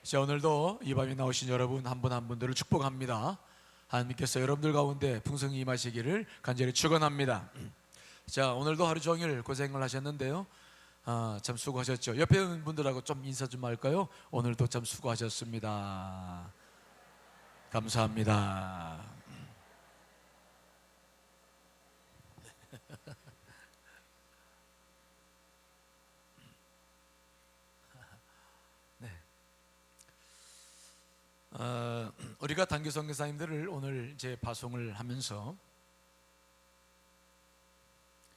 자, 오늘도 이 밤에 나오신 여러분 한 분 한 분들을 축복합니다. 하나님께서 여러분들 가운데 풍성히 임하시기를 간절히 축원합니다. 자, 오늘도 하루 종일 고생을 하셨는데요. 참 수고하셨죠. 옆에 있는 분들하고 좀 인사 좀 할까요? 오늘도 참 수고하셨습니다. 감사합니다. 네. 우리가 단교 선교사님들을 오늘 이제 파송을 하면서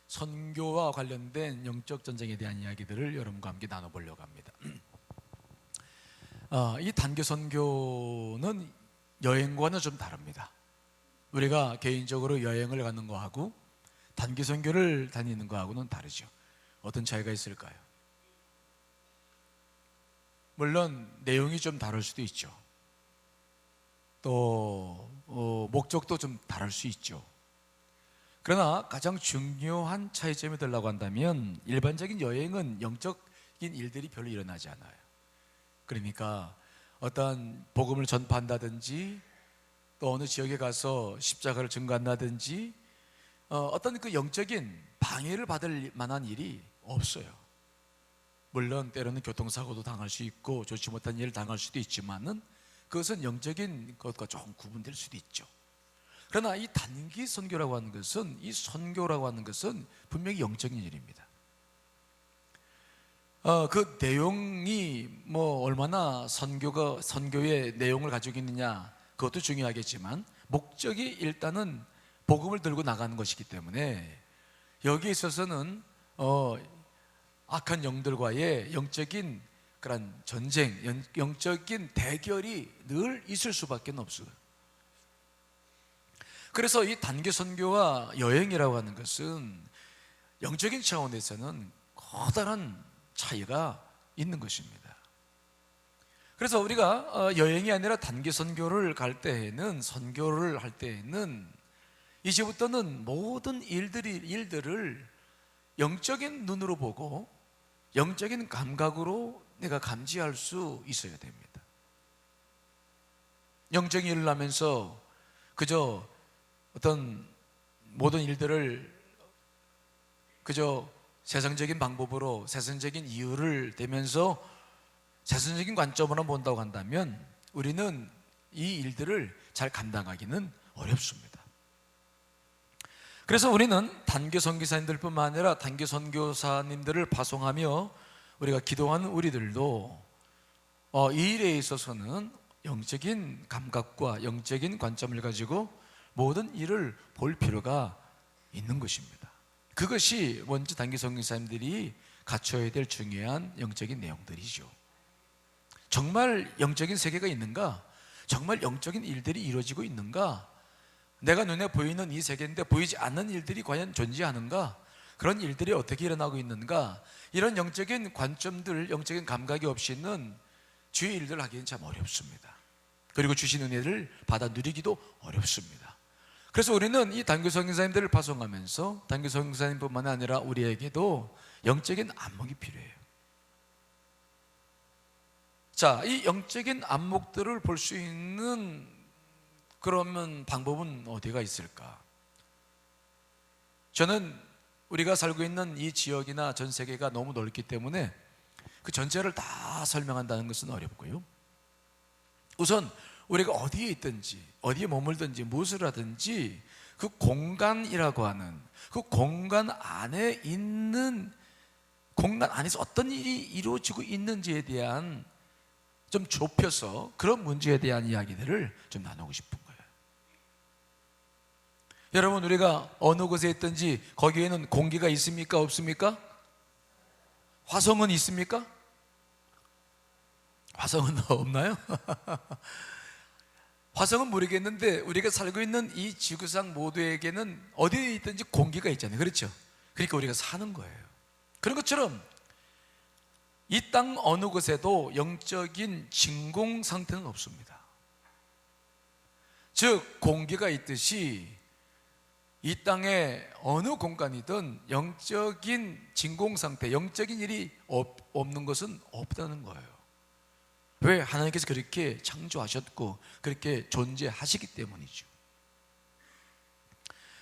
선교와 관련된 영적 전쟁에 대한 이야기들을 여러분과 함께 나눠보려고 합니다. 이 단교 선교는 여행과는 좀 다릅니다. 우리가 개인적으로 여행을 가는 거하고 단기 선교를 다니는 거하고는 다르죠. 어떤 차이가 있을까요? 물론 내용이 좀 다를 수도 있죠. 또 목적도 좀 다를 수 있죠. 그러나 가장 중요한 차이점이 되려고 한다면 일반적인 여행은 영적인 일들이 별로 일어나지 않아요. 그러니까 어떤 복음을 전파한다든지 또 어느 지역에 가서 십자가를 증거한다든지 어떤 그 영적인 방해를 받을 만한 일이 없어요. 물론 때로는 교통사고도 당할 수 있고 좋지 못한 일을 당할 수도 있지만은 그것은 영적인 것과 조금 구분될 수도 있죠. 그러나 이 단기 선교라고 하는 것은, 이 선교라고 하는 것은 분명히 영적인 일입니다. 그 내용이 얼마나 선교의 내용을 가지고 있느냐, 그것도 중요하겠지만 목적이 일단은 복음을 들고 나가는 것이기 때문에 여기에 있어서는 악한 영들과의 영적인 그런 전쟁, 영적인 대결이 늘 있을 수밖에 없어요. 그래서 이 단기 선교와 여행이라고 하는 것은 영적인 차원에서는 커다란 차이가 있는 것입니다. 그래서 우리가 여행이 아니라 단기 선교를 선교를 할 때에는 이제부터는 모든 일들을 영적인 눈으로 보고 영적인 감각으로 내가 감지할 수 있어야 됩니다. 영적인 일을 하면서 그저 어떤 모든 일들을 그저 세상적인 방법으로, 세상적인 이유를 대면서 세상적인 관점으로 본다고 한다면 우리는 이 일들을 잘 감당하기는 어렵습니다. 그래서 우리는 단교 선교사님들뿐만 아니라 단교 선교사님들을 파송하며 우리가 기도하는 우리들도 이 일에 있어서는 영적인 감각과 영적인 관점을 가지고 모든 일을 볼 필요가 있는 것입니다. 그것이 먼저 단기 선교사님들이 갖춰야 될 중요한 영적인 내용들이죠. 정말 영적인 세계가 있는가? 정말 영적인 일들이 이루어지고 있는가? 내가 눈에 보이는 이 세계인데 보이지 않는 일들이 과연 존재하는가? 그런 일들이 어떻게 일어나고 있는가? 이런 영적인 관점들, 영적인 감각이 없이는 주의 일들을 하기는 참 어렵습니다. 그리고 주신 은혜를 받아 누리기도 어렵습니다. 그래서 우리는 이 단교 선교사님들을 파송하면서 단교 선교사님뿐만 아니라 우리에게도 영적인 안목이 필요해요. 자, 이 영적인 안목들을 볼 수 있는 그러면 방법은 어디가 있을까? 저는 우리가 살고 있는 이 지역이나 전 세계가 너무 넓기 때문에 그 전체를 다 설명한다는 것은 어렵고요. 우선 우리가 어디에 있든지, 어디에 머물든지, 무엇을 하든지 그 공간이라고 하는 그 공간 안에 있는, 공간 안에서 어떤 일이 이루어지고 있는지에 대한 좀 좁혀서 그런 문제에 대한 이야기들을 좀 나누고 싶은 거예요. 여러분, 우리가 어느 곳에 있든지 거기에는 공기가 있습니까? 없습니까? 화성은 있습니까? 화성은 없나요? 화성은 모르겠는데 우리가 살고 있는 이 지구상 모두에게는 어디에 있든지 공기가 있잖아요. 그렇죠? 그러니까 우리가 사는 거예요. 그런 것처럼 이 땅 어느 곳에도 영적인 진공 상태는 없습니다. 즉 공기가 있듯이 이 땅에 어느 공간이든 영적인 진공 상태, 영적인 일이 없는 것은 없다는 거예요. 왜? 하나님께서 그렇게 창조하셨고 그렇게 존재하시기 때문이죠.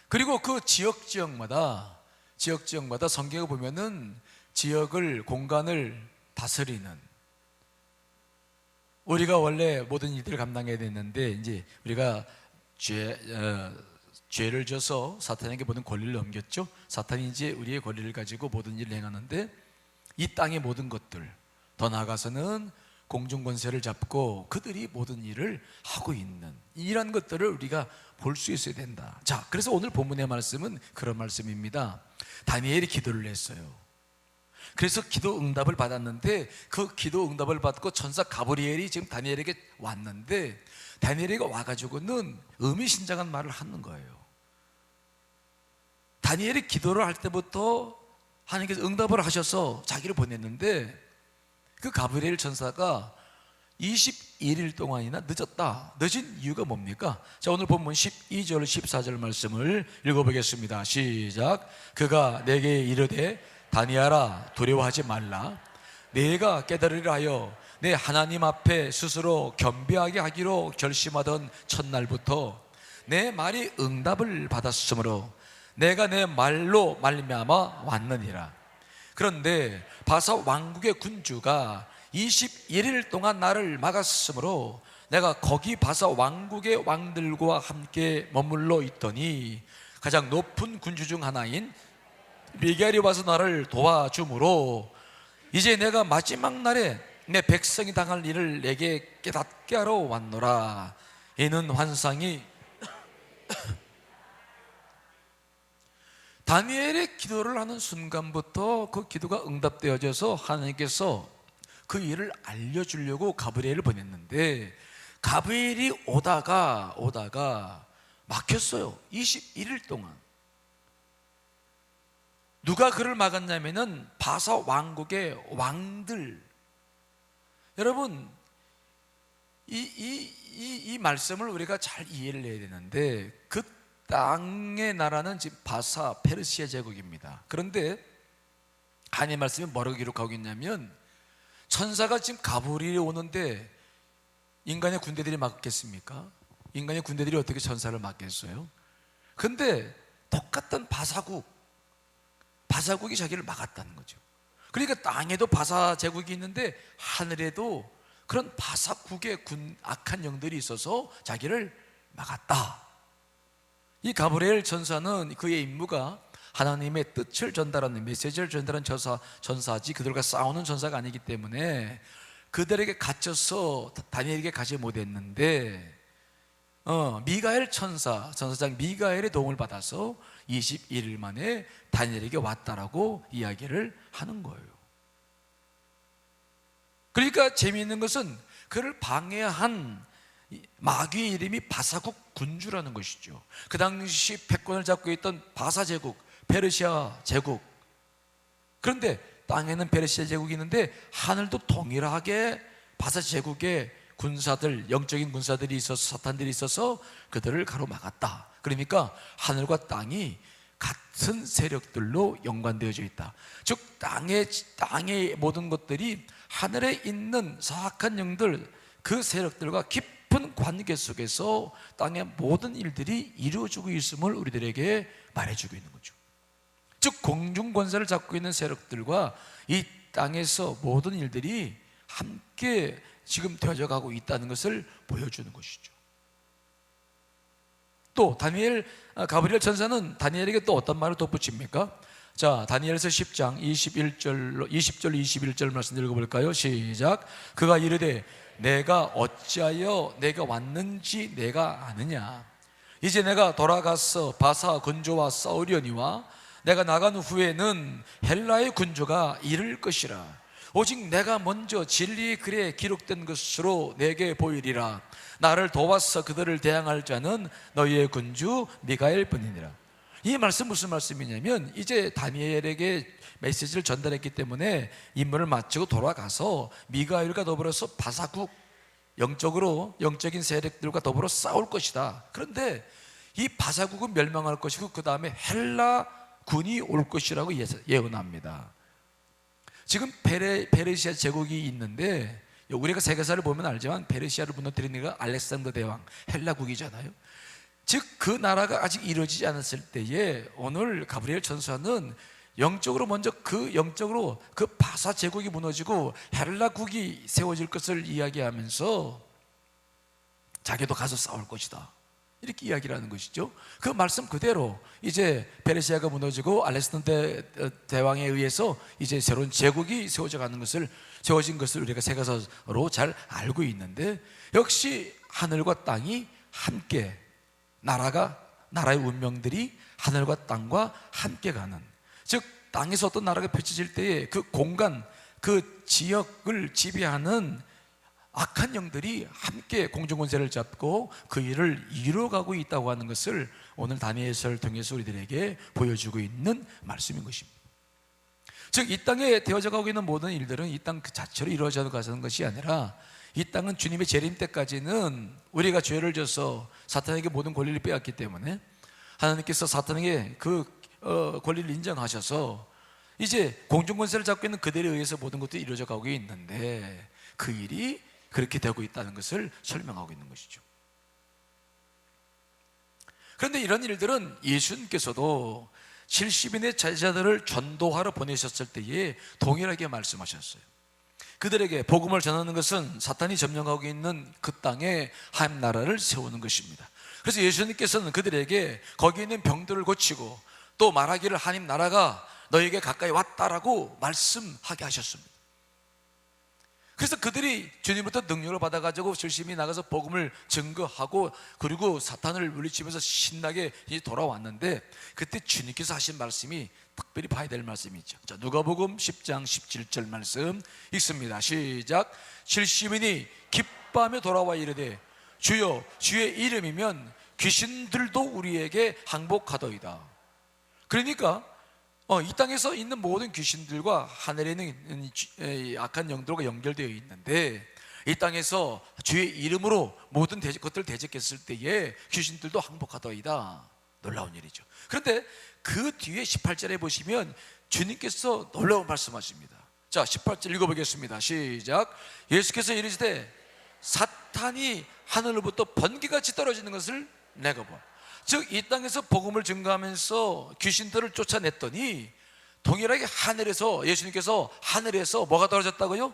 그리고 그 지역마다 성경에 보면은 지역을, 공간을 다스리는, 우리가 원래 모든 일들을 감당해야 되는데 이제 우리가 죄를 져서 사탄에게 모든 권리를 넘겼죠. 사탄이 이제 우리의 권리를 가지고 모든 일을 행하는데, 이 땅의 모든 것들, 더 나아가서는 공중권세를 잡고 그들이 모든 일을 하고 있는 이런 것들을 우리가 볼 수 있어야 된다. 자, 그래서 오늘 본문의 말씀은 그런 말씀입니다. 다니엘이 기도를 했어요. 그래서 기도 응답을 받았는데, 그 기도 응답을 받고 천사 가브리엘이 지금 다니엘에게 왔는데, 다니엘이가 와가지고는 의미심장한 말을 하는 거예요. 다니엘이 기도를 할 때부터 하나님께서 응답을 하셔서 자기를 보냈는데, 그 가브리엘 천사가 21일 동안이나 늦었다. 늦은 이유가 뭡니까? 자, 오늘 본문 12절 14절 말씀을 읽어보겠습니다. 시작. 그가 내게 이르되 다니엘아, 두려워하지 말라. 내가 깨달으려 하여 내 하나님 앞에 스스로 겸비하게 하기로 결심하던 첫날부터 내 말이 응답을 받았으므로 내가 내 말로 말미암아 왔느니라. 그런데 바사 왕국의 군주가 21일 동안 나를 막았으므로 내가 거기 바사 왕국의 왕들과 함께 머물러 있더니 가장 높은 군주 중 하나인 미가엘이 와서 나를 도와주므로 이제 내가 마지막 날에 내 백성이 당할 일을 내게 깨닫게 하러 왔노라. 이는 환상이 다니엘의 기도를 하는 순간부터 그 기도가 응답되어져서 하나님께서 그 일을 알려주려고 가브리엘을 보냈는데, 가브리엘이 오다가 막혔어요. 21일 동안. 누가 그를 막았냐면은 바사 왕국의 왕들. 여러분, 이 말씀을 우리가 잘 이해를 해야 되는데, 그 땅의 나라는 지금 바사 페르시아 제국입니다. 그런데 하나님의 말씀이 뭐라고 기록하고 있냐면, 천사가 지금 가브리엘이 오는데 인간의 군대들이 막겠습니까? 인간의 군대들이 어떻게 천사를 막겠어요? 근데 똑같은 바사국이 자기를 막았다는 거죠. 그러니까 땅에도 바사 제국이 있는데 하늘에도 그런 바사국의 악한 영들이 있어서 자기를 막았다. 이 가브리엘 천사는 그의 임무가 하나님의 뜻을 전달하는, 메시지를 전달하는 전사지 그들과 싸우는 전사가 아니기 때문에 그들에게 갇혀서 다니엘에게 가지 못했는데, 미가엘 천사장 미가엘의 도움을 받아서 21일 만에 다니엘에게 왔다라고 이야기를 하는 거예요. 그러니까 재미있는 것은 그를 방해한 마귀의 이름이 바사국 군주라는 것이죠. 그 당시 패권을 잡고 있던 바사 제국, 페르시아 제국. 그런데 땅에는 페르시아 제국이 있는데 하늘도 동일하게 바사 제국의 군사들, 영적인 군사들이 있어서, 사탄들이 있어서 그들을 가로막았다. 그러니까 하늘과 땅이 같은 세력들로 연관되어져 있다. 즉 땅의 모든 것들이 하늘에 있는 사악한 영들, 그 세력들과 깊은 관계 속에서 땅의 모든 일들이 이루어지고 있음을 우리들에게 말해주고 있는 거죠. 즉 공중 권세를 잡고 있는 세력들과 이 땅에서 모든 일들이 함께 지금 되어져 가고 있다는 것을 보여주는 것이죠. 또 가브리엘 천사는 다니엘에게 또 어떤 말을 덧붙입니까? 자, 다니엘서 10장 20절 21절 말씀 읽어볼까요? 시작. 그가 이르되 내가 어찌하여 내가 왔는지 내가 아느냐. 이제 내가 돌아가서 바사 군주와 싸우려니와 내가 나간 후에는 헬라의 군주가 이를 것이라. 오직 내가 먼저 진리의 글에 기록된 것으로 내게 보이리라. 나를 도와서 그들을 대항할 자는 너희의 군주 미가엘 뿐이니라. 이 말씀 무슨 말씀이냐면, 이제 다니엘에게 메시지를 전달했기 때문에 임무를 마치고 돌아가서 미가엘과 더불어서 바사국, 영적인 세력들과 더불어 싸울 것이다. 그런데 이 바사국은 멸망할 것이고 그 다음에 헬라 군이 올 것이라고 예언합니다. 지금 페르시아 제국이 있는데 우리가 세계사를 보면 알지만 페르시아를 무너뜨린 이가 알렉산더 대왕, 헬라국이잖아요. 즉 그 나라가 아직 이루어지지 않았을 때에 오늘 가브리엘 천사는 영적으로 먼저 영적으로 그 바사 제국이 무너지고 헬라국이 세워질 것을 이야기하면서 자기도 가서 싸울 것이다, 이렇게 이야기를 하는 것이죠. 그 말씀 그대로 이제 페르시아가 무너지고 알렉산더 대왕에 의해서 이제 새로운 제국이 세워진 것을 우리가 세계사로 잘 알고 있는데, 역시 하늘과 땅이 함께, 나라의 운명들이 하늘과 땅과 함께 가는, 즉 땅에서 어떤 나라가 펼쳐질 때에 그 공간, 그 지역을 지배하는 악한 영들이 함께 공중권세를 잡고 그 일을 이루어가고 있다고 하는 것을 오늘 다니엘서를 통해서 우리들에게 보여주고 있는 말씀인 것입니다. 즉 이 땅에 되어져 가고 있는 모든 일들은 이 땅 그 자체로 이루어져 가는 것이 아니라, 이 땅은 주님의 재림 때까지는 우리가 죄를 져서 사탄에게 모든 권리를 빼앗기 때문에 하나님께서 사탄에게 그 권리를 인정하셔서 이제 공중권세를 잡고 있는 그들에 의해서 모든 것들이 이루어져 가고 있는데, 그 일이 그렇게 되고 있다는 것을 설명하고 있는 것이죠. 그런데 이런 일들은 예수님께서도 70인의 제자들을 전도하러 보내셨을 때에 동일하게 말씀하셨어요. 그들에게 복음을 전하는 것은 사탄이 점령하고 있는 그 땅에 하나님 나라를 세우는 것입니다. 그래서 예수님께서는 그들에게 거기 있는 병들을 고치고 또 말하기를 하나님 나라가 너에게 가까이 왔다라고 말씀하게 하셨습니다. 그래서 그들이 주님부터 능력을 받아가지고 열심히 나가서 복음을 증거하고 그리고 사탄을 물리치면서 신나게 돌아왔는데, 그때 주님께서 하신 말씀이 특별히 봐야 될 말씀이 있죠. 자, 누가복음 10장 17절 말씀 읽습니다. 시작. 70인이 기뻐하며 돌아와 이르되 주여 주의 이름이면 귀신들도 우리에게 항복하더이다. 그러니까 이 땅에서 있는 모든 귀신들과 하늘에 있는 악한 영들과 연결되어 있는데, 이 땅에서 주의 이름으로 모든 것들을 대적했을 때에 귀신들도 항복하더이다. 놀라운 일이죠. 그런데 그 뒤에 18절에 보시면 주님께서 놀라운 말씀하십니다. 자, 18절 읽어보겠습니다. 시작. 예수께서 이르시되 사탄이 하늘로부터 번개같이 떨어지는 것을 내가 봐. 즉 이 땅에서 복음을 증거하면서 귀신들을 쫓아냈더니 동일하게 하늘에서, 예수님께서 하늘에서 뭐가 떨어졌다고요?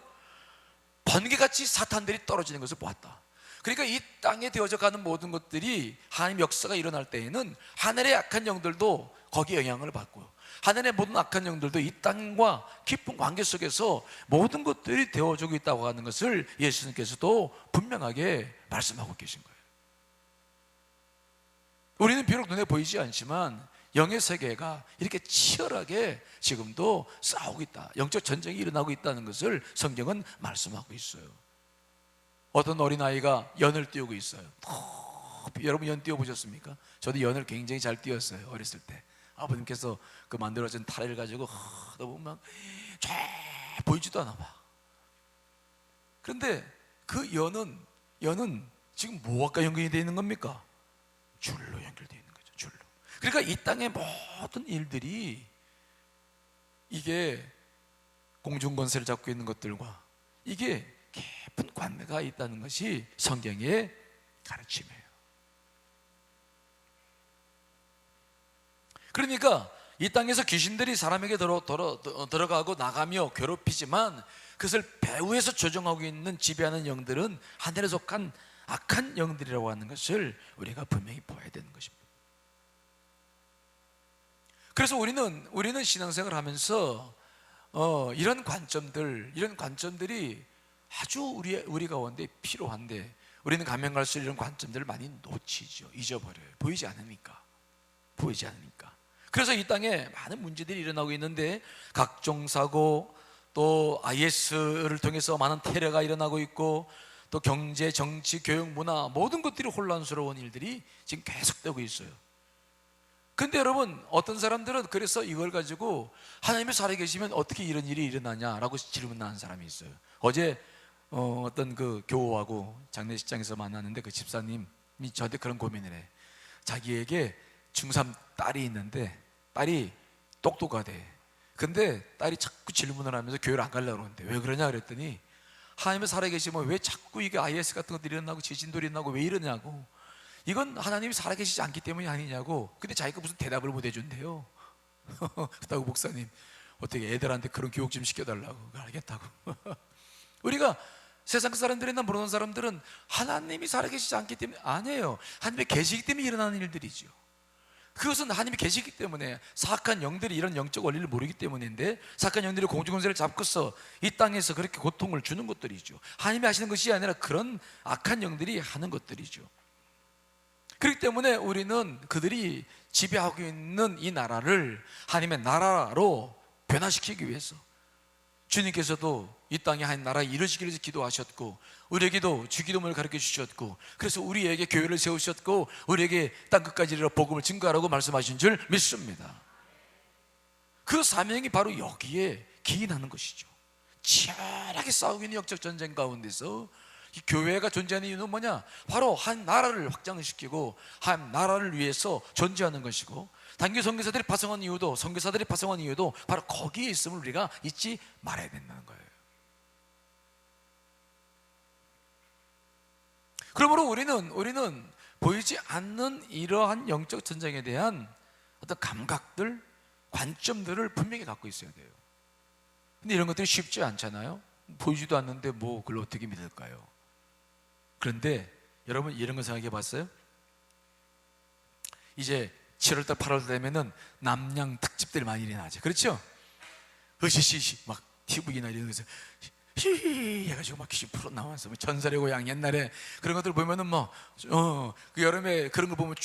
번개같이 사탄들이 떨어지는 것을 보았다. 그러니까 이 땅에 되어져 가는 모든 것들이 하나님 역사가 일어날 때에는 하늘의 악한 영들도 거기에 영향을 받고요, 하늘의 모든 악한 영들도 이 땅과 깊은 관계 속에서 모든 것들이 되어지고 있다고 하는 것을 예수님께서도 분명하게 말씀하고 계신 거예요. 우리는 비록 눈에 보이지 않지만 영의 세계가 이렇게 치열하게 지금도 싸우고 있다, 영적 전쟁이 일어나고 있다는 것을 성경은 말씀하고 있어요. 어떤 어린아이가 연을 띄우고 있어요. 여러분 연 띄워보셨습니까? 저도 연을 굉장히 잘 띄웠어요, 어렸을 때. 아버님께서 그 만들어진 타래를 가지고 너무 막 보이지도 않아 봐. 그런데 그 연은 지금 뭐와 연결이 되어 있는 겁니까? 줄로 연결되어 있는 거죠, 줄로. 그러니까 이 땅의 모든 일들이 이게 공중권세를 잡고 있는 것들과 이게 깊은 관계가 있다는 것이 성경의 가르침이에요. 그러니까 이 땅에서 귀신들이 사람에게 들어가고 나가며 괴롭히지만 그것을 배후에서 조종하고 있는 지배하는 영들은 하늘에 속한 악한 영들이라고 하는 것을 우리가 분명히 봐야 되는 것입니다. 그래서 우리는 신앙생활을 하면서 이런 관점들이 아주 우리 가운데 필요한데, 우리는 가면 갈수록 이런 관점들을 많이 놓치죠. 잊어버려요. 보이지 않으니까. 그래서 이 땅에 많은 문제들이 일어나고 있는데, 각종 사고, 또 IS를 통해서 많은 테러가 일어나고 있고, 또 경제, 정치, 교육, 문화 모든 것들이 혼란스러운 일들이 지금 계속되고 있어요. 근데 여러분, 어떤 사람들은 그래서 이걸 가지고 하나님이 살아계시면 어떻게 이런 일이 일어나냐라고 질문하는 사람이 있어요. 어제 어떤 그 교우하고 장례식장에서 만났는데 그 집사님이 저한테 그런 고민을 해. 자기에게 중3 딸이 있는데 딸이 똑똑하대. 근데 딸이 자꾸 질문을 하면서 교회를 안 가려고 그러는데 왜 그러냐 그랬더니 하나님이 살아계시면 왜 자꾸 이게 IS 같은 것들이 일어나고 지진도 일어나고 왜 이러냐고. 이건 하나님이 살아계시지 않기 때문이 아니냐고. 근데 자기가 무슨 대답을 못 해준대요. 그렇다고 목사님 어떻게 애들한테 그런 교육 좀 시켜달라고. 알겠다고. 우리가 세상 사람들이나 모르는 사람들은 하나님이 살아계시지 않기 때문에 아니에요. 하나님의 계시기 때문에 일어나는 일들이죠. 그것은 하나님이 계시기 때문에. 사악한 영들이 이런 영적 원리를 모르기 때문인데, 사악한 영들이 공중권세를 잡고서 이 땅에서 그렇게 고통을 주는 것들이죠. 하나님이 하시는 것이 아니라 그런 악한 영들이 하는 것들이죠. 그렇기 때문에 우리는 그들이 지배하고 있는 이 나라를 하나님의 나라로 변화시키기 위해서 주님께서도 이 땅에 한 나라 이루시기를 위해서 기도하셨고, 우리에게도 주기도문을 가르쳐 주셨고, 그래서 우리에게 교회를 세우셨고, 우리에게 땅끝까지 이르러 복음을 증거하라고 말씀하신 줄 믿습니다. 그 사명이 바로 여기에 기인하는 것이죠. 치열하게 싸우고 있는 영적 전쟁 가운데서 이 교회가 존재하는 이유는 뭐냐? 바로 한 나라를 확장시키고 한 나라를 위해서 존재하는 것이고, 단기 선교사들이 파송한 이유도, 선교사들이 파송한 이유도 바로 거기에 있음을 우리가 잊지 말아야 된다는 거예요. 그러므로 우리는 보이지 않는 이러한 영적 전쟁에 대한 어떤 감각들, 관점들을 분명히 갖고 있어야 돼요. 근데 이런 것들이 쉽지 않잖아요. 보이지도 않는데 뭐 그걸 어떻게 믿을까요? 그런데 여러분 이런 거 생각해 봤어요? 이제 7월달 8월달 되면은 남양 특집들이 많이 일어나죠. 그렇죠? 으시시시 막 TV나 이런 데서 히히 해가지고 막 귀신 풀어 나와서 뭐 전설의 고향 옛날에 그런 것들 보면은 그 여름에 그런 거 보면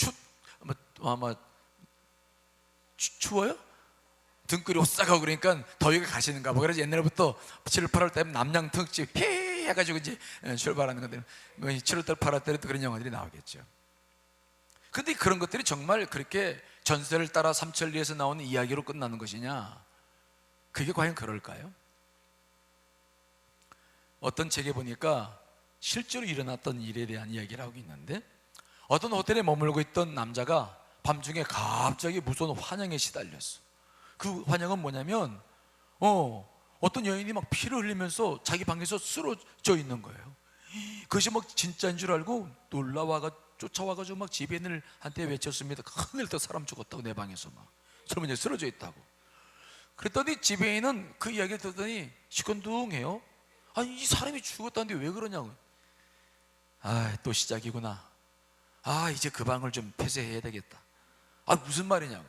추워요? 등골이 오싹하고 그러니까 더위가 가시는가 봐. 그래서 옛날부터 7월 8월 때면 남양 특집 히 해가지고 이제 출발하는 건데, 7월달 8월달에도 그런 영화들이 나오겠죠. 근데 그런 것들이 정말 그렇게 전설을 따라 삼천리에서 나오는 이야기로 끝나는 것이냐? 그게 과연 그럴까요? 어떤 책에 보니까 실제로 일어났던 일에 대한 이야기를 하고 있는데, 어떤 호텔에 머물고 있던 남자가 밤중에 갑자기 무서운 환영에 시달렸어. 그 환영은 뭐냐면 어떤 여인이 막 피를 흘리면서 자기 방에서 쓰러져 있는 거예요. 그것이 막 진짜인 줄 알고 쫓아와가지고 막 지배인한테 외쳤습니다. 큰일 났다, 사람 죽었다고 내 방에서 막 젊은 여자 쓰러져 있다고. 그랬더니 지배인은 그 이야기를 듣더니 시큰둥해요. 아니 이 사람이 죽었다는데 왜 그러냐고. 또 시작이구나. 이제 그 방을 좀 폐쇄해야 되겠다. 무슨 말이냐고.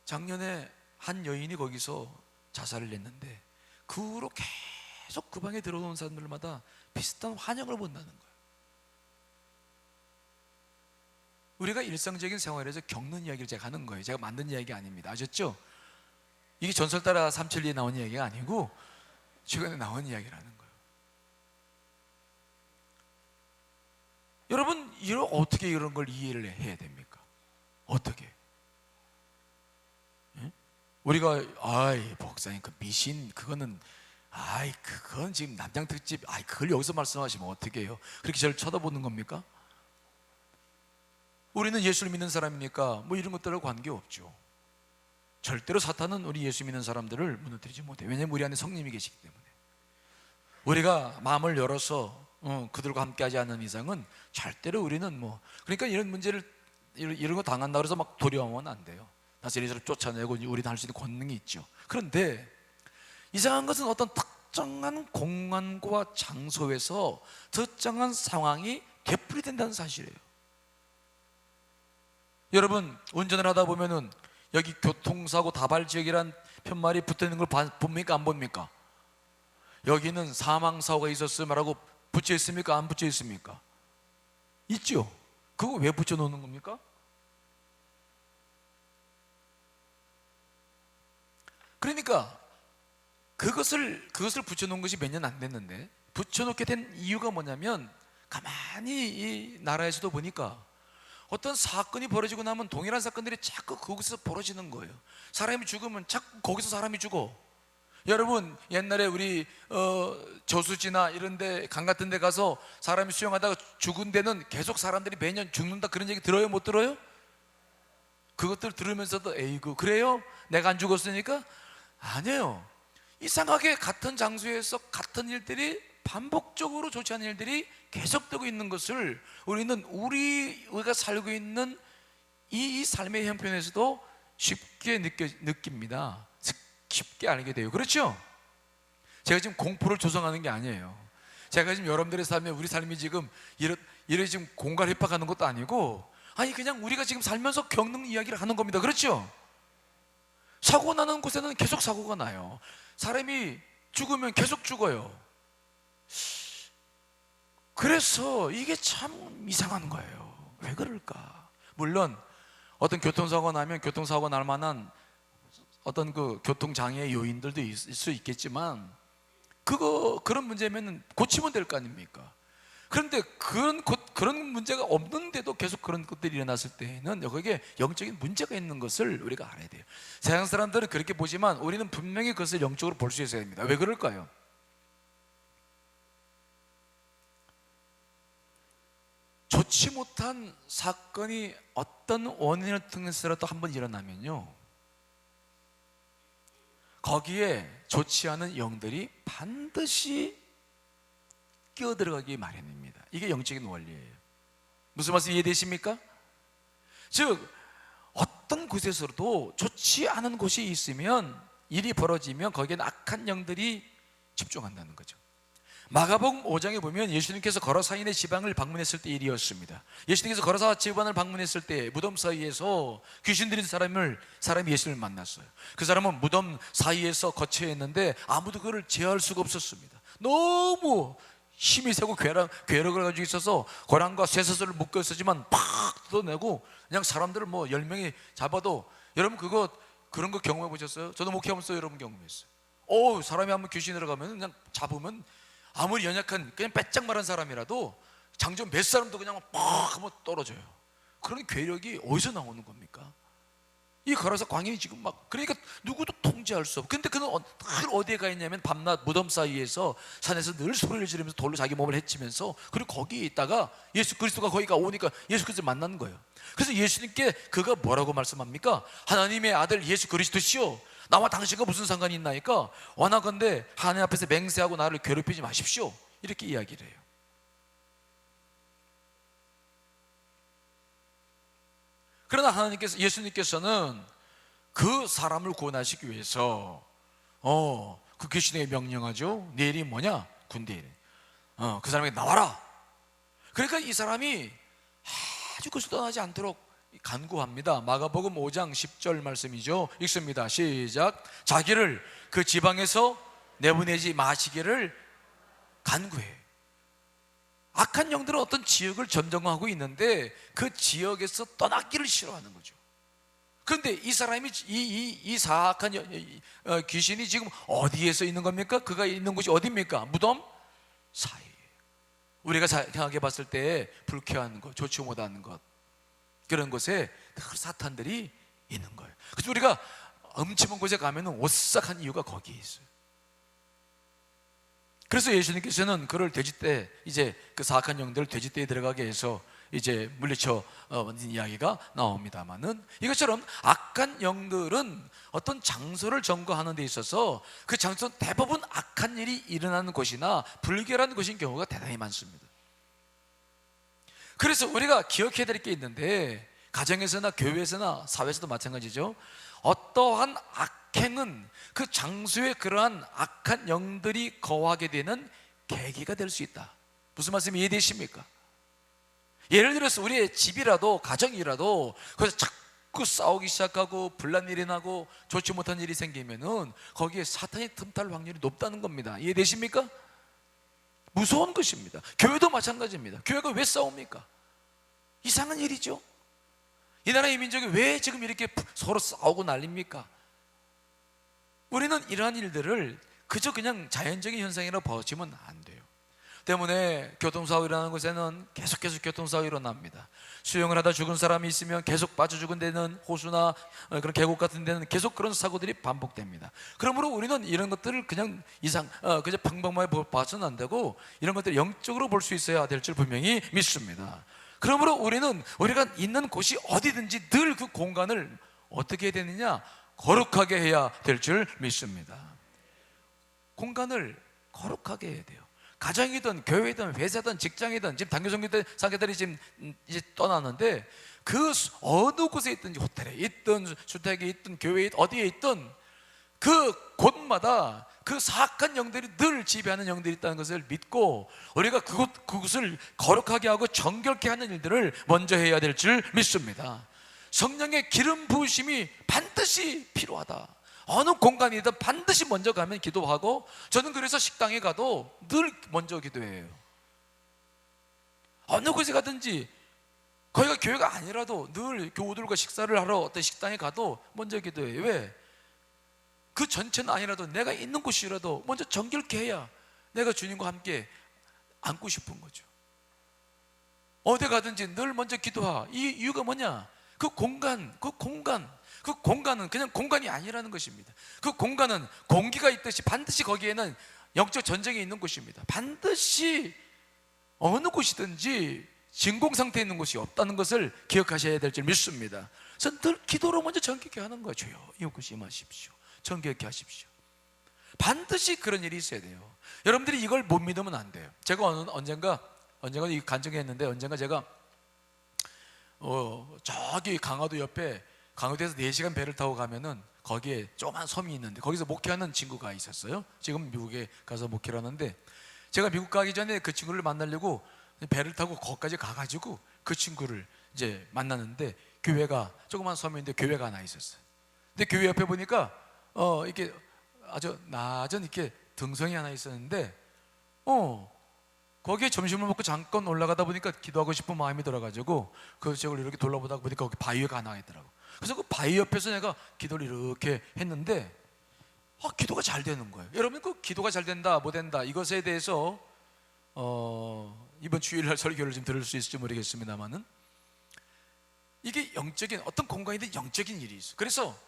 작년에 한 여인이 거기서 자살을 했는데 그 후로 계속 그 방에 들어오는 사람들마다 비슷한 환영을 본다는 거예요. 우리가 일상적인 생활에서 겪는 이야기를 제가 하는 거예요. 제가 만든 이야기 아닙니다. 아셨죠? 이게 전설 따라 삼천리에 나온 이야기가 아니고 최근에 나온 이야기라는 거예요. 여러분, 어떻게 이런 걸 이해를 해야 됩니까? 어떻게? 우리가 목사님 그 미신 그거는 그건 지금 남양 특집 그걸 여기서 말씀하시면 어떻게 해요? 그렇게 저를 쳐다보는 겁니까? 우리는 예수를 믿는 사람이니까 뭐 이런 것들하고 관계없죠. 절대로 사탄은 우리 예수 믿는 사람들을 무너뜨리지 못해요. 왜냐하면 우리 안에 성령이 계시기 때문에. 우리가 마음을 열어서 그들과 함께하지 않는 이상은 절대로 우리는 그러니까 이런 문제를 이런 거 당한다 그래서 막 두려워하면 안 돼요. 나서 이리저리 쫓아내고 우리도 할 수 있는 권능이 있죠. 그런데 이상한 것은 어떤 특정한 공간과 장소에서 특정한 상황이 되풀이된다는 사실이에요. 여러분 운전을 하다 보면은 여기 교통사고 다발지역이란 편말이 붙어있는 걸 봅니까 안 봅니까? 여기는 사망사고가 있었을 말하고 붙여 있습니까 안 붙여 있습니까? 있죠. 그거 왜 붙여 놓는 겁니까? 그러니까 그것을 붙여놓은 것이 몇 년 안 됐는데, 붙여놓게 된 이유가 뭐냐면 가만히 이 나라에서도 보니까 어떤 사건이 벌어지고 나면 동일한 사건들이 자꾸 거기서 벌어지는 거예요. 사람이 죽으면 자꾸 거기서 사람이 죽어. 여러분 옛날에 우리 저수지나 이런 데 강 같은 데 가서 사람이 수영하다가 죽은 데는 계속 사람들이 매년 죽는다 그런 얘기 들어요 못 들어요? 그것들 들으면서도 에이구 그래요? 내가 안 죽었으니까? 아니에요. 이상하게 같은 장소에서 같은 일들이 반복적으로 좋지 않은 일들이 계속되고 있는 것을 우리는 우리가 살고 있는 이 삶의 형편에서도 쉽게 느낍니다. 쉽게 알게 돼요. 그렇죠? 제가 지금 공포를 조성하는 게 아니에요. 제가 지금 여러분들의 삶에 우리 삶이 지금 이래 지금 공갈 협박하는 것도 아니고, 아니 그냥 우리가 지금 살면서 겪는 이야기를 하는 겁니다. 그렇죠? 사고 나는 곳에는 계속 사고가 나요. 사람이 죽으면 계속 죽어요. 그래서 이게 참 이상한 거예요. 왜 그럴까? 물론 어떤 교통사고가 나면 교통사고가 날 만한 어떤 그 교통장애의 요인들도 있을 수 있겠지만, 그런 문제면 고치면 될 거 아닙니까? 그런데 그런 문제가 없는데도 계속 그런 것들이 일어났을 때에는 여기에 영적인 문제가 있는 것을 우리가 알아야 돼요. 세상 사람들은 그렇게 보지만 우리는 분명히 그것을 영적으로 볼 수 있어야 됩니다. 왜 그럴까요? 좋지 못한 사건이 어떤 원인을 통해서라도 한번 일어나면요, 거기에 좋지 않은 영들이 반드시 끼어들어가기 마련입니다. 이게 영적인 원리예요. 무슨 말씀 이해되십니까? 즉 어떤 곳에서도 좋지 않은 곳이 있으면, 일이 벌어지면 거기에는 악한 영들이 집중한다는 거죠. 마가복음 5장에 보면 예수님께서 거라사인의 지방을 방문했을 때 일이었습니다. 예수님께서 거라사 지방을 방문했을 때 무덤 사이에서 귀신 들린 사람이 예수님을 만났어요. 그 사람은 무덤 사이에서 거처에 있는데 아무도 그를 제어할 수가 없었습니다. 너무 힘이 세고 괴력을 가지고 있어서 고랑과 쇠사슬을 묶어 있었지만 팍 뜯어내고 그냥 사람들을 뭐 10명이 잡아도, 여러분 그런 거 경험해 보셨어요? 저도 목회하면서 여러분 경험했어요. 사람이 한번 귀신이 들어가면 그냥 잡으면 아무리 연약한 그냥 빼짝 마른 사람이라도 장전 몇 사람도 그냥 팍 하면 떨어져요. 그런 괴력이 어디서 나오는 겁니까? 이 거라사 광인이 지금 그러니까 누구도 통제할 수 없고, 근데 그는 늘 어디에 가 있냐면 밤낮 무덤 사이에서 산에서 늘 소리를 지르면서 돌로 자기 몸을 해치면서, 그리고 거기에 있다가 예수 그리스도가 거기가 오니까 예수 그리스도를 만난 거예요. 그래서 예수님께 그가 뭐라고 말씀합니까? 하나님의 아들 예수 그리스도시요, 나와 당신과 무슨 상관이 있나이까? 원하건대 하나님 앞에서 맹세하고 나를 괴롭히지 마십시오, 이렇게 이야기를 해요. 그러나 예수님께서는 그 사람을 구원하시기 위해서 그 귀신에게 명령하죠. 내 이름이 뭐냐? 군대 이름. 그 사람에게 나와라. 그러니까 이 사람이 아주 그것을 떠나지 않도록 간구합니다. 마가복음 5장 10절 말씀이죠. 읽습니다. 시작. 자기를 그 지방에서 내보내지 마시기를 간구해. 악한 영들은 어떤 지역을 점령하고 있는데 그 지역에서 떠나기를 싫어하는 거죠. 그런데 이 사람이 이 사악한 귀신이 지금 어디에서 있는 겁니까? 그가 있는 곳이 어디입니까? 무덤 사이. 우리가 생각해 봤을 때 불쾌한 것, 좋지 못한 것, 그런 곳에 그 사탄들이 있는 거예요. 그래서 우리가 음침한 곳에 가면 오싹한 이유가 거기에 있어요. 그래서 예수님께서는 그를 돼지떼, 이제 그 사악한 영들을 돼지떼에 들어가게 해서 이제 물리쳐 이야기가 나옵니다만은, 이것처럼 악한 영들은 어떤 장소를 점거하는 데 있어서 그 장소는 대부분 악한 일이 일어나는 곳이나 불결한 곳인 경우가 대단히 많습니다. 그래서 우리가 기억해야 될 게 있는데, 가정에서나 교회에서나 사회에서도 마찬가지죠. 어떠한 악행은 그 장소에 그러한 악한 영들이 거하게 되는 계기가 될 수 있다. 무슨 말씀이 이해되십니까? 예를 들어서 우리의 집이라도 가정이라도 거기서 자꾸 싸우기 시작하고 분란 일이 나고 좋지 못한 일이 생기면은 거기에 사탄이 틈탈 확률이 높다는 겁니다. 이해되십니까? 무서운 것입니다. 교회도 마찬가지입니다. 교회가 왜 싸웁니까? 이상한 일이죠. 이 나라의 민족이 왜 지금 이렇게 서로 싸우고 난립니까? 우리는 이러한 일들을 그저 그냥 자연적인 현상이라고 보시면 안 돼요. 때문에 교통사고 일어나는 곳에는 계속 교통사고 일어납니다. 수영을 하다 죽은 사람이 있으면 계속 빠져 죽은 데는 호수나 그런 계곡 같은 데는 계속 그런 사고들이 반복됩니다. 그러므로 우리는 이런 것들을 그냥 그저 평범하게 봐서는 안 되고, 이런 것들을 영적으로 볼 수 있어야 될 줄 분명히 믿습니다. 그러므로 우리가 있는 곳이 어디든지 늘 그 공간을 어떻게 해야 되느냐? 거룩하게 해야 될 줄 믿습니다. 공간을 거룩하게 해야 돼요. 가정이든 교회든 회사든 직장이든 지금 단교선교사들이 지금 이제 떠나는데 그 어느 곳에 있든지 호텔에 있든 주택에 있든 교회에 있든 어디에 있든 그 곳마다 그 사악한 영들이 늘 지배하는 영들이 있다는 것을 믿고 우리가 그곳을 거룩하게 하고 정결케 하는 일들을 먼저 해야 될 줄 믿습니다. 성령의 기름 부으심이 반드시 필요하다. 어느 공간이든 반드시 먼저 가면 기도하고, 저는 그래서 식당에 가도 늘 먼저 기도해요. 어느 곳에 가든지, 거기가 교회가 아니라도 늘 교우들과 식사를 하러 어떤 식당에 가도 먼저 기도해요. 왜? 그 전체는 아니라도 내가 있는 곳이라도 먼저 정결케 해야 내가 주님과 함께 앉고 싶은 거죠. 어디 가든지 늘 먼저 기도하. 이 이유가 뭐냐? 그 공간은 그냥 공간이 아니라는 것입니다. 그 공간은 공기가 있듯이 반드시 거기에는 영적 전쟁이 있는 곳입니다. 반드시 어느 곳이든지 진공 상태에 있는 곳이 없다는 것을 기억하셔야 될 줄 믿습니다. 그래서 늘 기도로 먼저 정결케 하는 거예요. 주여 이곳이 임하십시오. 정결케 하십시오. 반드시 그런 일이 있어야 돼요. 여러분들이 이걸 못 믿으면 안 돼요. 제가 언젠가 이 간증했는데, 언젠가 제가 저기 강화도 옆에, 강화도에서 4시간 배를 타고 가면은 거기에 조그만 섬이 있는데 거기서 목회하는 친구가 있었어요. 지금 미국에 가서 목회를 하는데, 제가 미국 가기 전에 그 친구를 만나려고 배를 타고 거기까지 가가지고 그 친구를 이제 만났는데, 교회가 조그만 섬인데 교회가 하나 있었어요. 근데 교회 옆에 보니까 이렇게 아주 낮은 이렇게 등성이 하나 있었는데, 거기에 점심을 먹고 잠깐 올라가다 보니까 기도하고 싶은 마음이 들어가지고 그 지역을 이렇게 돌아보다 보니까 거기 바위가 하나 있더라고. 그래서 그 바위 옆에서 내가 기도를 이렇게 했는데 기도가 잘 되는 거예요. 여러분, 그 기도가 잘 된다 못 된다 이것에 대해서 이번 주일날 설교를 좀 들을 수 있을지 모르겠습니다만은, 이게 영적인 어떤 공간이든 영적인 일이 있어. 그래서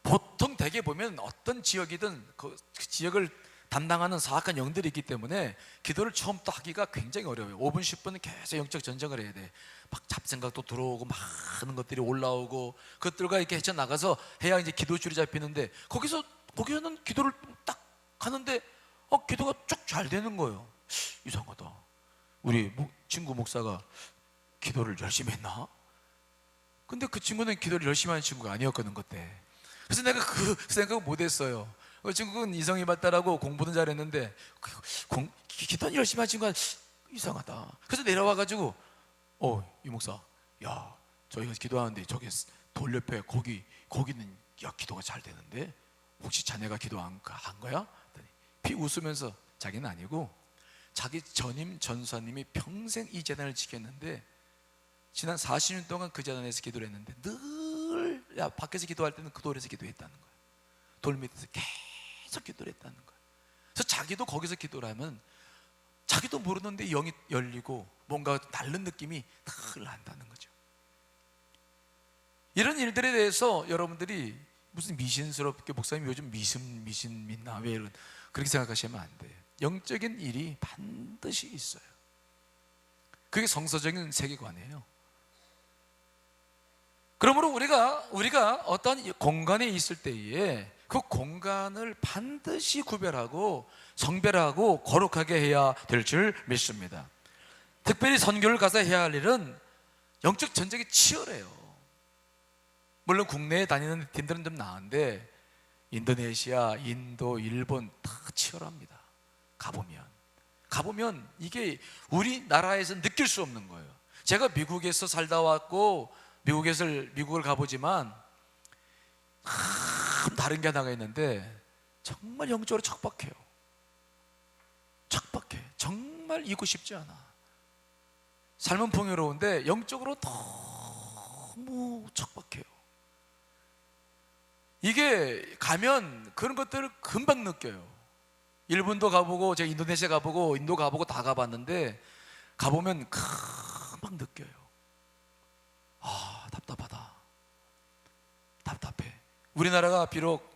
보통 대개 보면 어떤 지역이든 그 지역을 담당하는 사악한 영들이 있기 때문에 기도를 처음부터 하기가 굉장히 어려워요. 5분 10분은 계속 영적 전쟁을 해야 돼. 막 잡생각도 들어오고 많은 것들이 올라오고 그것들과 이렇게 헤쳐나가서 해야 이제 기도줄이 잡히는데, 거기서는 기도를 딱 하는데 기도가 쭉 잘 되는 거예요. 이상하다. 우리 친구 목사가 기도를 열심히 했나? 근데 그 친구는 기도를 열심히 하는 친구가 아니었거든 그때. 그래서 내가 그 생각을 못했어요. 그 친구는 이성이 맞다라고 공부는 잘했는데 기도는 열심히 하는 친구가 이상하다. 그래서 내려와가지고 이 목사, 야 저희가 기도하는데 저기 돌 옆에 거기는 기도가 잘 되는데 혹시 자네가 기도한 거야? 피 웃으면서 자기는 아니고 자기 전임 전사님이 평생 이 재단을 지켰는데 지난 40년 동안 그 재단에서 기도를 했는데 늘 밖에서 기도할 때는 그 돌에서 기도했다는 거예요. 돌 밑에서 계속 기도를 했다는 거예요. 그래서 자기도 거기서 기도를 하면 자기도 모르는데 영이 열리고 뭔가 다른 느낌이 늘 난다는 거죠. 이런 일들에 대해서 여러분들이 무슨 미신스럽게 목사님 요즘 미신 믿나 왜 이런 그렇게 생각하시면 안 돼요. 영적인 일이 반드시 있어요. 그게 성서적인 세계관이에요. 그러므로 우리가 어떤 공간에 있을 때에 그 공간을 반드시 구별하고 성별하고 거룩하게 해야 될 줄 믿습니다. 특별히 선교를 가서 해야 할 일은 영적 전쟁이 치열해요. 물론 국내에 다니는 팀들은 좀 나은데 인도네시아, 인도, 일본 다 치열합니다. 가보면 이게 우리나라에서 느낄 수 없는 거예요. 제가 미국에서 살다 왔고 미국을 가보지만 다른 게 하나가 있는데 정말 영적으로 척박해요. 정말 있고 싶지 않아. 삶은 풍요로운데 영적으로 너무 척박해요. 이게 가면 그런 것들을 금방 느껴요. 일본도 가보고 제가 인도네시아 가보고 인도 가보고 다 가봤는데 가보면 금방 느껴요. 답답해. 우리나라가 비록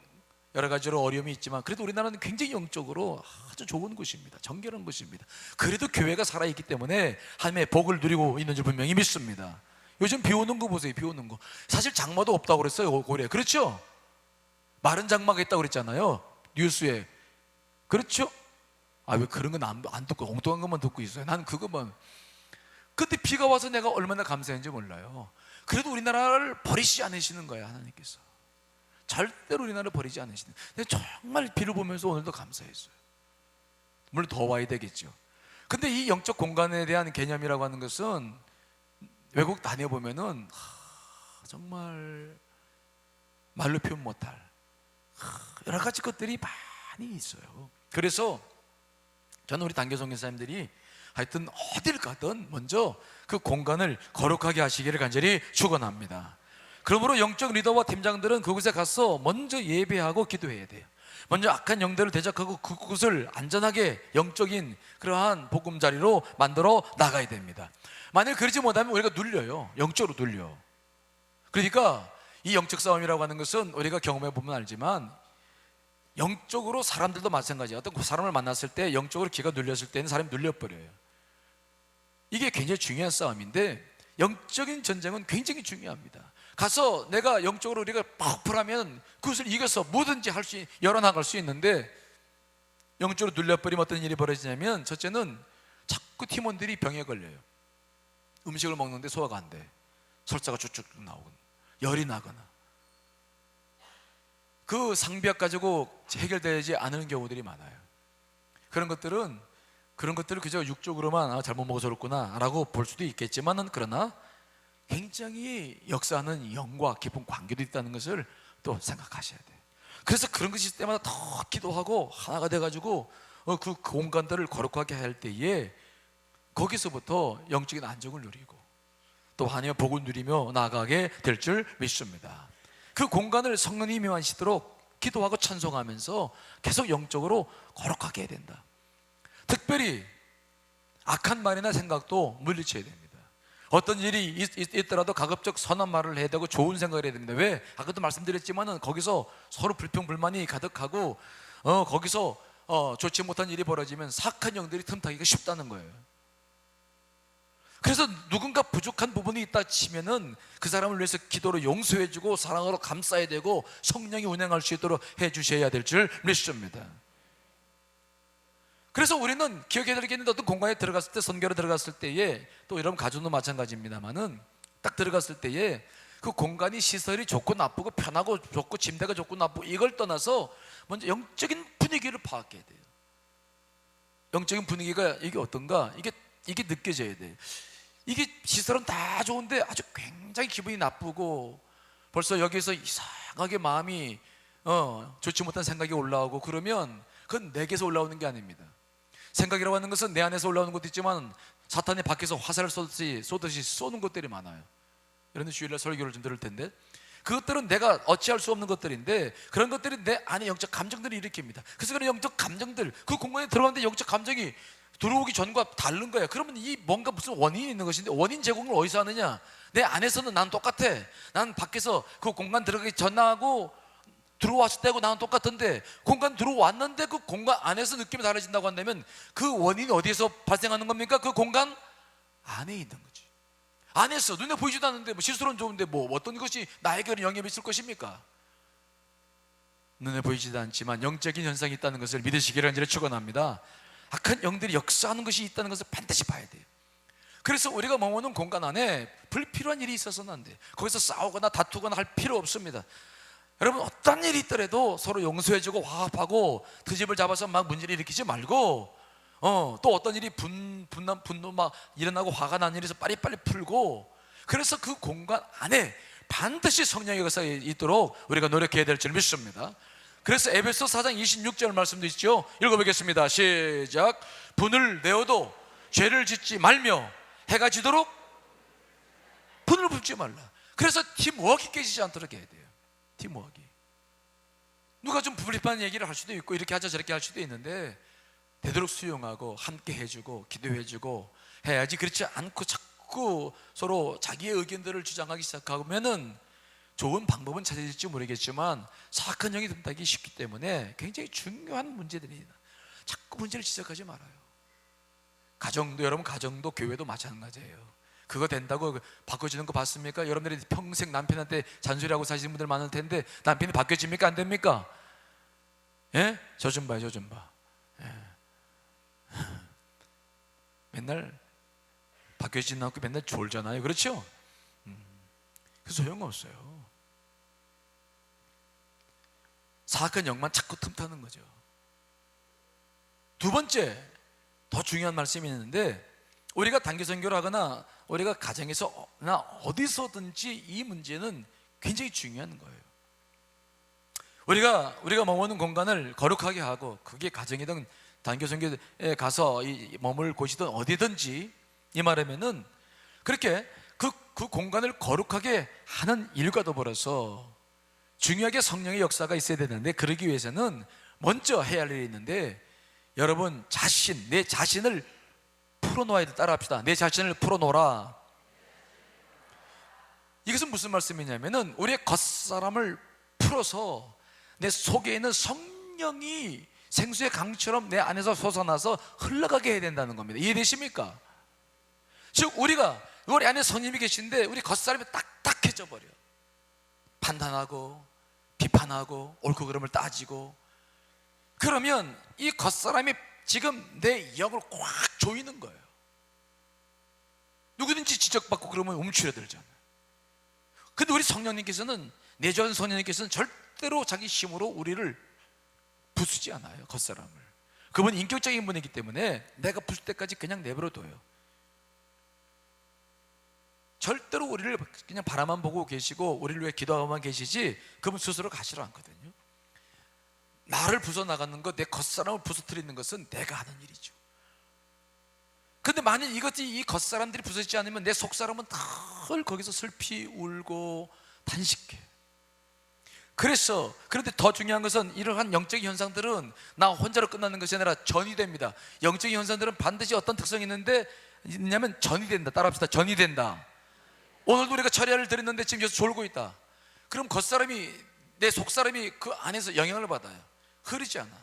여러 가지로 어려움이 있지만 그래도 우리나라는 굉장히 영적으로 아주 좋은 곳입니다. 정결한 곳입니다. 그래도 교회가 살아있기 때문에 하나님의 복을 누리고 있는 줄 분명히 믿습니다. 요즘 비 오는 거 보세요. 비 오는 거 사실 장마도 없다고 그랬어요. 올해. 그렇죠? 마른 장마가 있다고 그랬잖아요. 뉴스에. 그렇죠? 아, 왜 그런 건 안 듣고 엉뚱한 것만 듣고 있어요? 난 그거만. 근데 비가 와서 내가 얼마나 감사했는지 몰라요. 그래도 우리나라를 버리지 않으시는 거예요, 하나님께서. 절대로 우리나라를 버리지 않으시는. 근데 정말 비를 보면서 오늘도 감사했어요. 물론 더 와야 되겠죠. 근데 이 영적 공간에 대한 개념이라고 하는 것은 외국 다녀보면은 정말 말로 표현 못할 여러 가지 것들이 많이 있어요. 그래서 저는 우리 단교 선교사님들이 하여튼 어딜 가든 먼저 그 공간을 거룩하게 하시기를 간절히 축원합니다. 그러므로 영적 리더와 팀장들은 그곳에 가서 먼저 예배하고 기도해야 돼요. 먼저 악한 영들을 대적하고 그곳을 안전하게 영적인 그러한 보금자리로 만들어 나가야 됩니다. 만약 그러지 못하면 우리가 눌려요. 영적으로 눌려. 그러니까 이 영적 싸움이라고 하는 것은 우리가 경험해 보면 알지만 영적으로 사람들도 마찬가지예요. 어떤 사람을 만났을 때 영적으로 기가 눌렸을 때는 사람이 눌려버려요. 이게 굉장히 중요한 싸움인데 영적인 전쟁은 굉장히 중요합니다. 가서 내가 영적으로 우리가 파워풀하면 그것을 이겨서 뭐든지 열어나갈 수 있는데 영적으로 눌려버리면 어떤 일이 벌어지냐면 첫째는 자꾸 팀원들이 병에 걸려요. 음식을 먹는데 소화가 안 돼. 설사가 쭉쭉 나오거나 열이 나거나 그 상비약 가지고 해결되지 않는 경우들이 많아요. 그런 것들을 그저 육적으로만 잘못 먹어서 그렇구나 라고 볼 수도 있겠지만은 그러나 굉장히 역사하는 영과 깊은 관계도 있다는 것을 또 생각하셔야 돼요. 그래서 그런 것이 있을 때마다 더 기도하고 하나가 돼가지고 그 공간들을 거룩하게 할 때에 거기서부터 영적인 안정을 누리고 또 하나님의 복을 누리며 나아가게 될 줄 믿습니다. 그 공간을 성령님이 임하시도록 기도하고 찬송하면서 계속 영적으로 거룩하게 해야 된다. 특별히 악한 말이나 생각도 물리쳐야 됩니다. 어떤 일이 있더라도 가급적 선한 말을 해야 되고 좋은 생각을 해야 됩니다. 왜? 아까도 말씀드렸지만은 거기서 서로 불평불만이 가득하고 거기서 좋지 못한 일이 벌어지면 사악한 영들이 틈타기가 쉽다는 거예요. 그래서 누군가 부족한 부분이 있다 치면은 그 사람을 위해서 기도로 용서해주고 사랑으로 감싸야 되고 성령이 운행할 수 있도록 해주셔야 될 줄 믿습니다. 그래서 우리는 기억해야 될 게 있는데 어떤 공간에 들어갔을 때 선교로 들어갔을 때에 또 여러분 가정도 마찬가지입니다만은 딱 들어갔을 때에 그 공간이 시설이 좋고 나쁘고 편하고 좋고 침대가 좋고 나쁘고 이걸 떠나서 먼저 영적인 분위기를 파악해야 돼요. 영적인 분위기가 이게 어떤가 이게 느껴져야 돼요. 이게 시설은 다 좋은데 아주 굉장히 기분이 나쁘고 벌써 여기서 이상하게 마음이 좋지 못한 생각이 올라오고 그러면 그건 내게서 올라오는 게 아닙니다. 생각이라고 하는 것은 내 안에서 올라오는 것도 있지만 사탄이 밖에서 화살을 쏘듯이 쏘는 것들이 많아요. 여러분 주일날 설교를 좀 들을 텐데 그것들은 내가 어찌할 수 없는 것들인데 그런 것들이 내 안에 영적 감정들을 일으킵니다. 그래서 그런 영적 감정들 그 공간에 들어가는데 영적 감정이 들어오기 전과 다른 거예요. 그러면 이 뭔가 무슨 원인이 있는 것인데 원인 제공을 어디서 하느냐? 내 안에서는 난 똑같아. 난 밖에서 그 공간 들어가기 전하고 들어왔을 때고 나는 똑같은데 공간 들어왔는데 그 공간 안에서 느낌이 달라진다고 한다면 그 원인이 어디에서 발생하는 겁니까? 그 공간 안에 있는 거지. 안에서 눈에 보이지도 않는데 뭐 시술은 좋은데 뭐 어떤 것이 나에게는 영향이 있을 것입니까? 눈에 보이지도 않지만 영적인 현상이 있다는 것을 믿으시기를 간절히 축원합니다. 악한 영들이 역사하는 것이 있다는 것을 반드시 봐야 돼요. 그래서 우리가 머무는 공간 안에 불필요한 일이 있어서는 안 돼요. 거기서 싸우거나 다투거나 할 필요 없습니다. 여러분 어떤 일이 있더라도 서로 용서해주고 화합하고 트집을 잡아서 막 문제를 일으키지 말고 또 어떤 일이 분노 막 일어나고 화가 나는 일에서 빨리빨리 풀고 그래서 그 공간 안에 반드시 성령의 역사가 있도록 우리가 노력해야 될 줄 믿습니다. 그래서 에베소 4장 26절 말씀도 있죠. 읽어보겠습니다. 시작. 분을 내어도 죄를 짓지 말며 해가 지도록 분을 붓지 말라. 그래서 팀워크가 깨지지 않도록 해야 돼요. 팀워크. 누가 좀 불리한 얘기를 할 수도 있고 이렇게 하자 저렇게 할 수도 있는데 되도록 수용하고 함께 해주고 기도해주고 해야지. 그렇지 않고 자꾸 서로 자기의 의견들을 주장하기 시작하면은 좋은 방법은 찾아질지 모르겠지만 사악한 영이 든다기 쉽기 때문에 굉장히 중요한 문제들이 자꾸 문제를 지적하지 말아요. 가정도 여러분 가정도 교회도 마찬가지예요. 그거 된다고 바꿔주는 거 봤습니까? 여러분들이 평생 남편한테 잔소리하고 사시는 분들 많을 텐데 남편이 바뀌어집니까? 안 됩니까? 예? 저 좀 봐요, 저 좀 봐. 맨날 바뀌어지지 않고 맨날 졸잖아요. 그렇죠? 그래서 소용없어요. 사악한 영만 자꾸 틈타는 거죠. 두 번째, 더 중요한 말씀이 있는데, 우리가 단기 선교를 하거나 우리가 가정에서나 어디서든지 이 문제는 굉장히 중요한 거예요. 우리가 머무는 공간을 거룩하게 하고, 그게 가정이든 단기 선교에 가서 머물 곳이든 어디든지, 이 말하면은 그렇게 그 공간을 거룩하게 하는 일과 더불어서 중요하게 성령의 역사가 있어야 되는데, 그러기 위해서는 먼저 해야 할 일이 있는데, 여러분 내 자신을 풀어놓아야 돼. 따라합시다. 내 자신을 풀어놓아라. 이것은 무슨 말씀이냐면은, 우리의 겉사람을 풀어서 내 속에 있는 성령이 생수의 강처럼 내 안에서 솟아나서 흘러가게 해야 된다는 겁니다. 이해되십니까? 즉 우리 안에 성령이 계신데 우리 겉사람이 딱딱해져 버려. 판단하고 비판하고 옳고 그름을 따지고, 그러면 이 겉사람이 지금 내 영을 꽉 조이는 거예요. 누구든지 지적받고 그러면 움츠러들잖아요. 근데 우리 성령님께서는, 내주하신 성령님께서는 절대로 자기 힘으로 우리를 부수지 않아요. 겉사람을. 그분은 인격적인 분이기 때문에 내가 부술 때까지 그냥 내버려둬요. 절대로 우리를 그냥 바라만 보고 계시고 우리를 위해 기도하고만 계시지, 그분 스스로 가시러 않거든요. 나를 부숴나가는 것, 내 겉사람을 부서뜨리는 것은 내가 하는 일이죠. 근데 만약 이 겉사람들이 부서지지 않으면 내 속사람은 늘 거기서 슬피 울고 탄식해. 그런데 더 중요한 것은, 이러한 영적인 현상들은 나 혼자로 끝나는 것이 아니라 전이 됩니다. 영적인 현상들은 반드시 어떤 특성이 있냐면 전이 된다. 따라합시다. 전이 된다. 오늘도 우리가 철야를 드렸는데 지금 여기서 졸고 있다. 그럼 겉사람이, 내 속사람이 그 안에서 영향을 받아요. 흐르지 않아.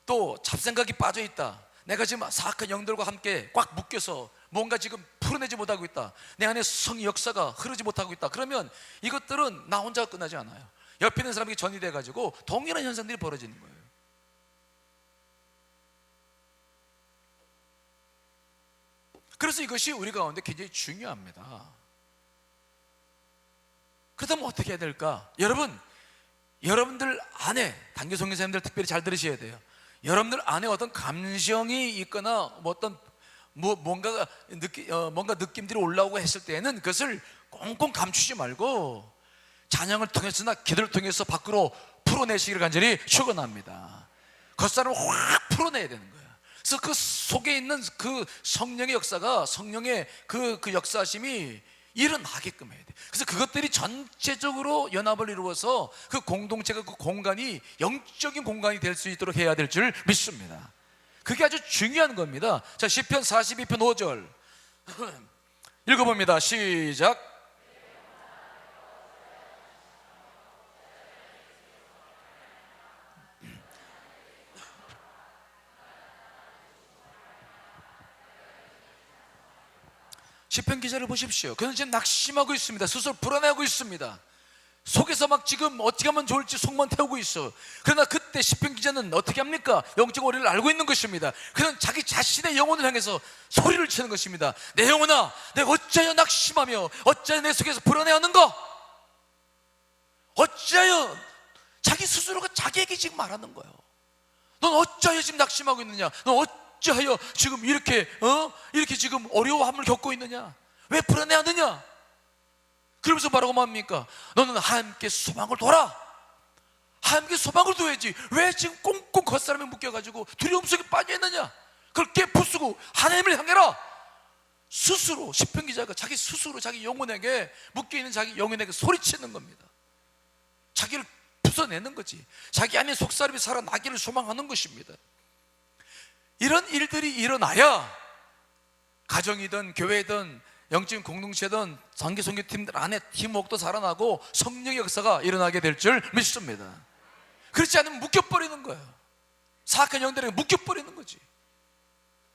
또 잡생각이 빠져 있다. 내가 지금 사악한 영들과 함께 꽉 묶여서 뭔가 지금 풀어내지 못하고 있다. 내 안에 성의 역사가 흐르지 못하고 있다. 그러면 이것들은 나 혼자 끝나지 않아요. 옆에 있는 사람에게 전이 돼가지고 동일한 현상들이 벌어지는 거예요. 그래서 이것이 우리 가운데 굉장히 중요합니다. 그렇다면 어떻게 해야 될까? 여러분들 안에, 단기 선교사님들 특별히 잘 들으셔야 돼요. 여러분들 안에 어떤 감정이 있거나 뭔가 느낌들이 올라오고 했을 때에는 그것을 꽁꽁 감추지 말고 찬양을 통해서나 기도를 통해서 밖으로 풀어내시기를 간절히 축원합니다. 겉사람을 확 풀어내야 되는 거예요. 그래서 그 속에 있는 그 성령의 역사가, 성령의 그 역사심이 일어나게끔 해야 돼. 그래서 그것들이 전체적으로 연합을 이루어서 그 공동체가, 그 공간이 영적인 공간이 될 수 있도록 해야 될 줄 믿습니다. 그게 아주 중요한 겁니다. 자, 시편 42편 5절 읽어봅니다. 시작. 시편 기자를 보십시오. 그는 지금 낙심하고 있습니다. 스스로 불안해하고 있습니다. 속에서 막 지금 어떻게 하면 좋을지 속만 태우고 있어. 그러나 그때 시편 기자는 어떻게 합니까? 영적 오리를 알고 있는 것입니다. 그는 자기 자신의 영혼을 향해서 소리를 치는 것입니다. 내 영혼아, 내가 어찌하여 낙심하며 어찌하여 내 속에서 불안해하는가? 어찌하여, 자기 스스로가 자기에게 지금 말하는 거예요. 넌 어찌하여 지금 낙심하고 있느냐? 넌 어찌하여 지금 이렇게 지금 어려움을 겪고 있느냐? 왜 불안해하느냐? 그러면서 뭐라고 말합니까? 너는 하나님께 소망을 둬라. 하나님께 소망을 둬야지. 왜 지금 꽁꽁 겉사람에 묶여가지고 두려움 속에 빠져있느냐? 그걸 깨부수고 하나님을 향해라. 스스로, 시편 기자가 자기 스스로 자기 영혼에게, 묶여있는 자기 영혼에게 소리치는 겁니다. 자기를 부숴내는 거지. 자기 안에 속사람이 살아나기를 소망하는 것입니다. 이런 일들이 일어나야 가정이든 교회든 영적인 공동체든 장기 선교팀들 안에 팀워크도 살아나고 성령의 역사가 일어나게 될 줄 믿습니다. 그렇지 않으면 묶여버리는 거예요. 사악한 영들에게 묶여버리는 거지.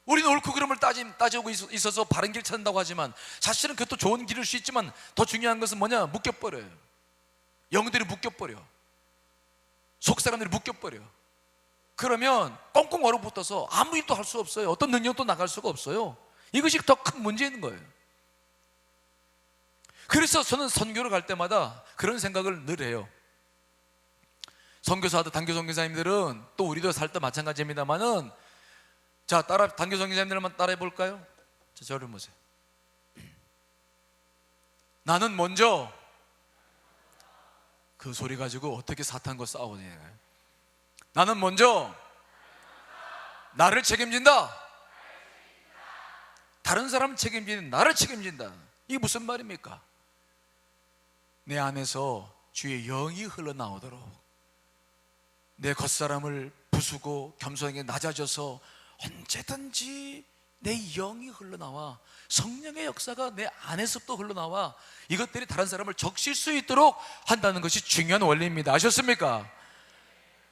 우리는 옳고 그름을 따지고 있어서 바른 길 찾는다고 하지만 사실은 그것도 좋은 길일 수 있지만 더 중요한 것은 뭐냐? 묶여버려요. 영들이 묶여버려. 속 사람들이 묶여버려. 그러면 꽁꽁 얼어붙어서 아무 일도 할 수 없어요. 어떤 능력도 나갈 수가 없어요. 이것이 더 큰 문제인 거예요. 그래서 저는 선교를 갈 때마다 그런 생각을 늘 해요. 선교사도 단교 선교사님들은 또 우리도 살 때 마찬가지입니다만은, 자, 단교 선교사님들만 따라해 볼까요? 자, 저를 보세요. 나는 먼저, 그 소리 가지고 어떻게 사탄과 싸우냐. 나는 먼저 나를 책임진다. 다른 사람 책임지는 나를 책임진다. 이게 무슨 말입니까? 내 안에서 주의 영이 흘러나오도록 내 겉사람을 부수고 겸손하게 낮아져서 언제든지 내 영이 흘러나와, 성령의 역사가 내 안에서부터 흘러나와 이것들이 다른 사람을 적실 수 있도록 한다는 것이 중요한 원리입니다. 아셨습니까?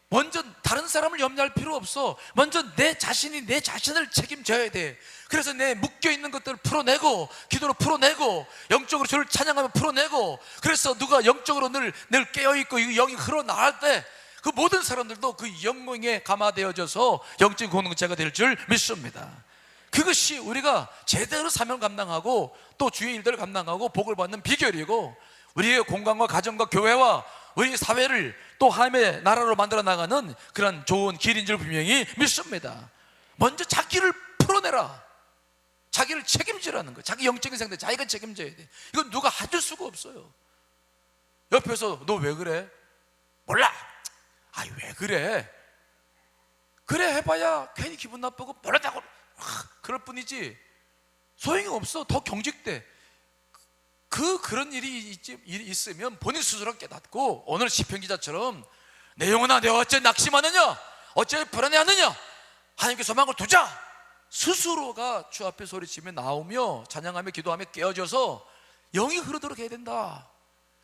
먼저 다른 사람을 염려할 필요 없어. 먼저 내 자신이 내 자신을 책임져야 돼. 그래서 내 묶여있는 것들을 풀어내고, 기도로 풀어내고, 영적으로 주를 찬양하며 풀어내고, 그래서 누가 영적으로 늘 깨어있고 이 영이 흘러나갈 때 그 모든 사람들도 그 영광에 감화되어져서 영적 공동체가 될 줄 믿습니다. 그것이 우리가 제대로 사명을 감당하고 또 주의 일들을 감당하고 복을 받는 비결이고, 우리의 공간과 가정과 교회와 우리 사회를 또 하나님의 나라로 만들어 나가는 그런 좋은 길인 줄 분명히 믿습니다. 먼저 자기를 풀어내라. 자기를 책임지라는 거예요. 자기 영적인 상태 자기가 책임져야 돼. 이건 누가 해줄 수가 없어요. 옆에서 너 왜 그래? 몰라. 아이, 왜 그래? 그래 해봐야 괜히 기분 나쁘고 모르다고 그럴 뿐이지 소용이 없어. 더 경직돼. 그런 일이 있으면 본인 스스로 깨닫고, 오늘 시편 기자처럼 내 영혼아 내가 어째 낙심하느냐, 어째 불안해하느냐, 하나님께 소망을 두자. 스스로가 주 앞에 소리치며 나오며 찬양하며 기도하며 깨어져서 영이 흐르도록 해야 된다.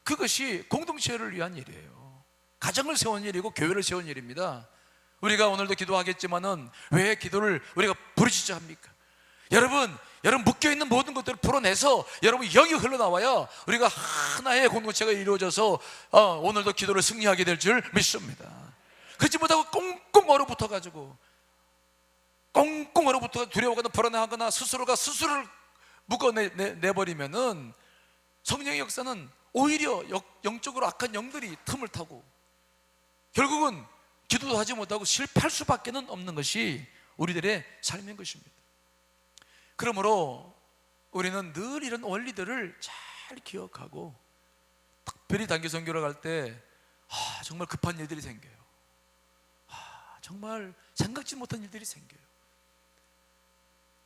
그것이 공동체를 위한 일이에요. 가정을 세운 일이고 교회를 세운 일입니다. 우리가 오늘도 기도하겠지만은 왜 기도를 우리가 부르짖어 합니까? 여러분 묶여있는 모든 것들을 풀어내서 여러분 영이 흘러나와야 우리가 하나의 공동체가 이루어져서 오늘도 기도를 승리하게 될 줄 믿습니다. 그렇지 못하고 꽁꽁 얼어붙어가지고 두려워하거나 불안해하거나 스스로가 스스로를 묶어내버리면은 성령의 역사는 오히려 영적으로 악한 영들이 틈을 타고 결국은 기도도 하지 못하고 실패할 수밖에 없는 것이 우리들의 삶인 것입니다. 그러므로 우리는 늘 이런 원리들을 잘 기억하고, 특별히 단기 선교를 갈 때 정말 급한 일들이 생겨요. 정말 생각지 못한 일들이 생겨요.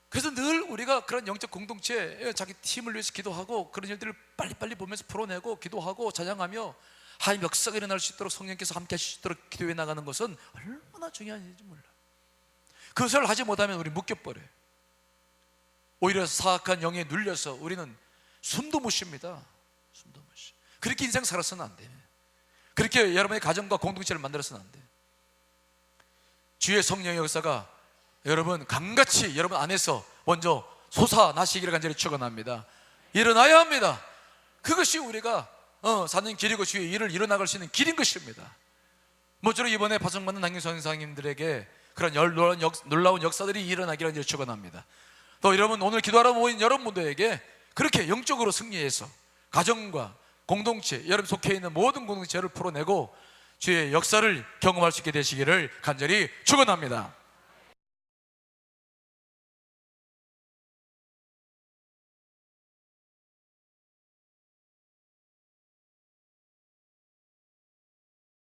그래서 늘 우리가 그런 영적 공동체, 자기 팀을 위해서 기도하고 그런 일들을 빨리빨리 보면서 풀어내고 기도하고 찬양하며 하나님 역사가 일어날 수 있도록 성령께서 함께 하실 수 있도록 기도해 나가는 것은 얼마나 중요한 일인지 몰라요. 그것을 하지 못하면 우리 묶여버려요. 오히려 사악한 영에 눌려서 우리는 숨도 못 쉽니다. 숨도 못 쉬. 그렇게 인생 살아서는 안 돼. 그렇게 여러분의 가정과 공동체를 만들어서는 안 돼. 주의 성령의 역사가 여러분 강같이 여러분 안에서 먼저 솟아나시기를 간절히 축원합니다. 일어나야 합니다. 그것이 우리가 사는 길이고 주의 일을 이뤄나갈 수 있는 길인 것입니다. 모쪼록 이번에 파송받는 단기 선생님들에게 그런 놀라운 역사들이 일어나기를 간절히 축원합니다. 또 여러분 오늘 기도하러 모인 여러분들에게 그렇게 영적으로 승리해서 가정과 공동체, 여러분 속해 있는 모든 공동체를 풀어내고 주의 역사를 경험할 수 있게 되시기를 간절히 축원합니다.